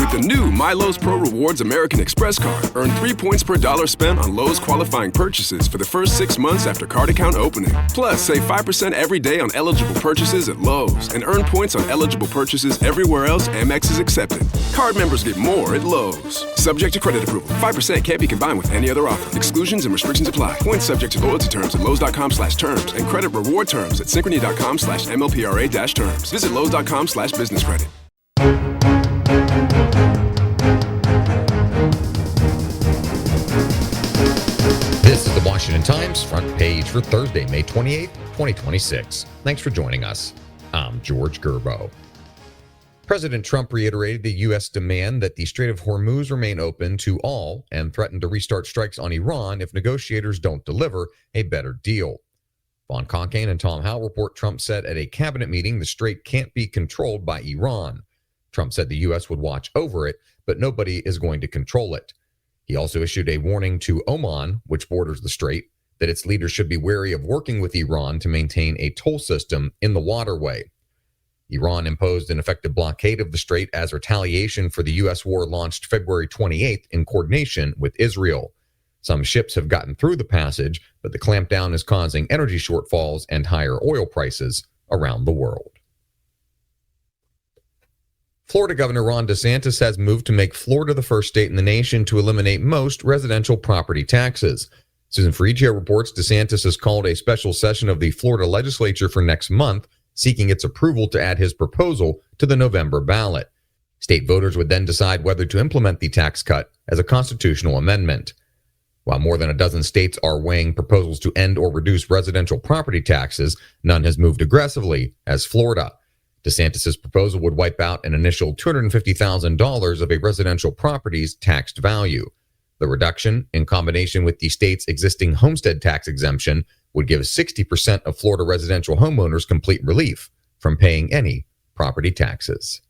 With the new MyLowe's Pro Rewards American Express card, earn 3 points per dollar spent on Lowe's qualifying purchases for the first 6 months after card account opening. Plus, save 5% every day on eligible purchases at Lowe's and earn points on eligible purchases everywhere else Amex is accepted. Card members get more at Lowe's. Subject to credit approval. 5% can't be combined with any other offer. Exclusions and restrictions apply. Points subject to loyalty terms at Lowe's.com/terms and credit reward terms at Synchrony.com/MLPRA-terms. Visit Lowe's.com/business credit. This is the Washington Times front page for Thursday, May 28th, 2026. Thanks for joining us. I'm George Gerbo. President Trump reiterated the U.S. demand that the Strait of Hormuz remain open to all and threatened to restart strikes on Iran if negotiators don't deliver a better deal. Vaughn Conkane and Tom Howell report Trump said at a cabinet meeting the strait can't be controlled by Iran. Trump said the U.S. would watch over it, but nobody is going to control it. He also issued a warning to Oman, which borders the strait, that its leaders should be wary of working with Iran to maintain a toll system in the waterway. Iran imposed an effective blockade of the strait as retaliation for the U.S. war launched February 28th in coordination with Israel. Some ships have gotten through the passage, but the clampdown is causing energy shortfalls and higher oil prices around the world. Florida Governor Ron DeSantis has moved to make Florida the first state in the nation to eliminate most residential property taxes. Susan Ferrigio reports DeSantis has called a special session of the Florida legislature for next month, seeking its approval to add his proposal to the November ballot. State voters would then decide whether to implement the tax cut as a constitutional amendment. While more than a dozen states are weighing proposals to end or reduce residential property taxes, none has moved aggressively as Florida. DeSantis' proposal would wipe out an initial $250,000 of a residential property's taxed value. The reduction, in combination with the state's existing homestead tax exemption, would give 60% of Florida residential homeowners complete relief from paying any property taxes.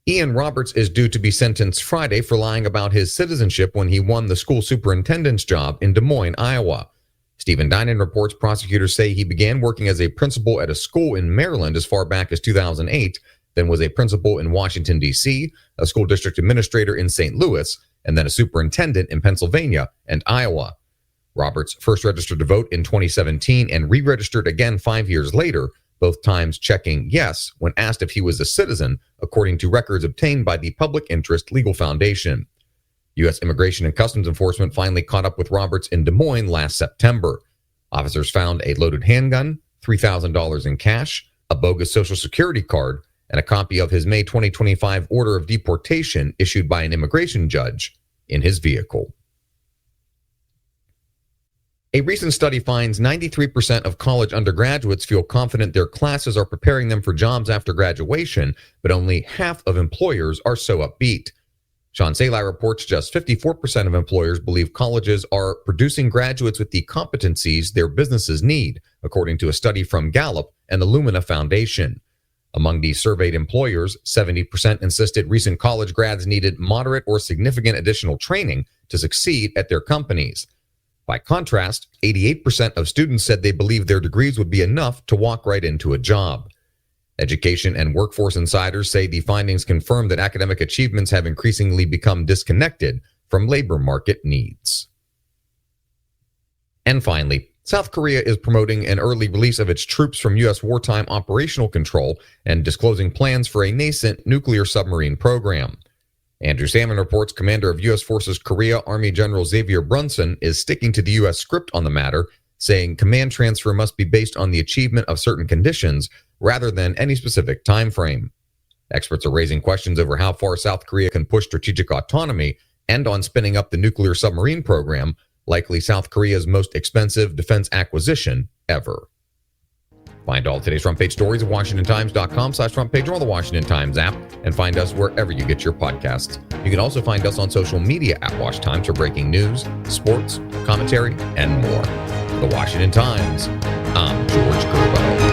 Ian Roberts is due to be sentenced Friday for lying about his citizenship when he won the school superintendent's job in Des Moines, Iowa. Stephen Dinan reports prosecutors say he began working as a principal at a school in Maryland as far back as 2008, then was a principal in Washington, D.C., a school district administrator in St. Louis, and then a superintendent in Pennsylvania and Iowa. Roberts first registered to vote in 2017 and re-registered again 5 years later, both times checking yes when asked if he was a citizen, according to records obtained by the Public Interest Legal Foundation. U.S. Immigration and Customs Enforcement finally caught up with Roberts in Des Moines last September. Officers found a loaded handgun, $3,000 in cash, a bogus Social Security card, and a copy of his May 2025 order of deportation issued by an immigration judge in his vehicle. A recent study finds 93% of college undergraduates feel confident their classes are preparing them for jobs after graduation, but only half of employers are so upbeat. Sean Salai reports just 54% of employers believe colleges are producing graduates with the competencies their businesses need, according to a study from Gallup and the Lumina Foundation. Among the surveyed employers, 70% insisted recent college grads needed moderate or significant additional training to succeed at their companies. By contrast, 88% of students said they believed their degrees would be enough to walk right into a job. Education and workforce insiders say the findings confirm that academic achievements have increasingly become disconnected from labor market needs. And finally, South Korea is promoting an early release of its troops from U.S. wartime operational control and disclosing plans for a nascent nuclear submarine program. Andrew Salmon reports Commander of U.S. Forces Korea Army General Xavier Brunson is sticking to the U.S. script on the matter, saying command transfer must be based on the achievement of certain conditions rather than any specific time frame. Experts are raising questions over how far South Korea can push strategic autonomy and on spinning up the nuclear submarine program, likely South Korea's most expensive defense acquisition ever. Find all today's front page stories at WashingtonTimes.com/front page or the Washington Times app, and find us wherever you get your podcasts. You can also find us on social media at Wash Times for breaking news, sports, commentary, and more. For the Washington Times, I'm George Gerbo.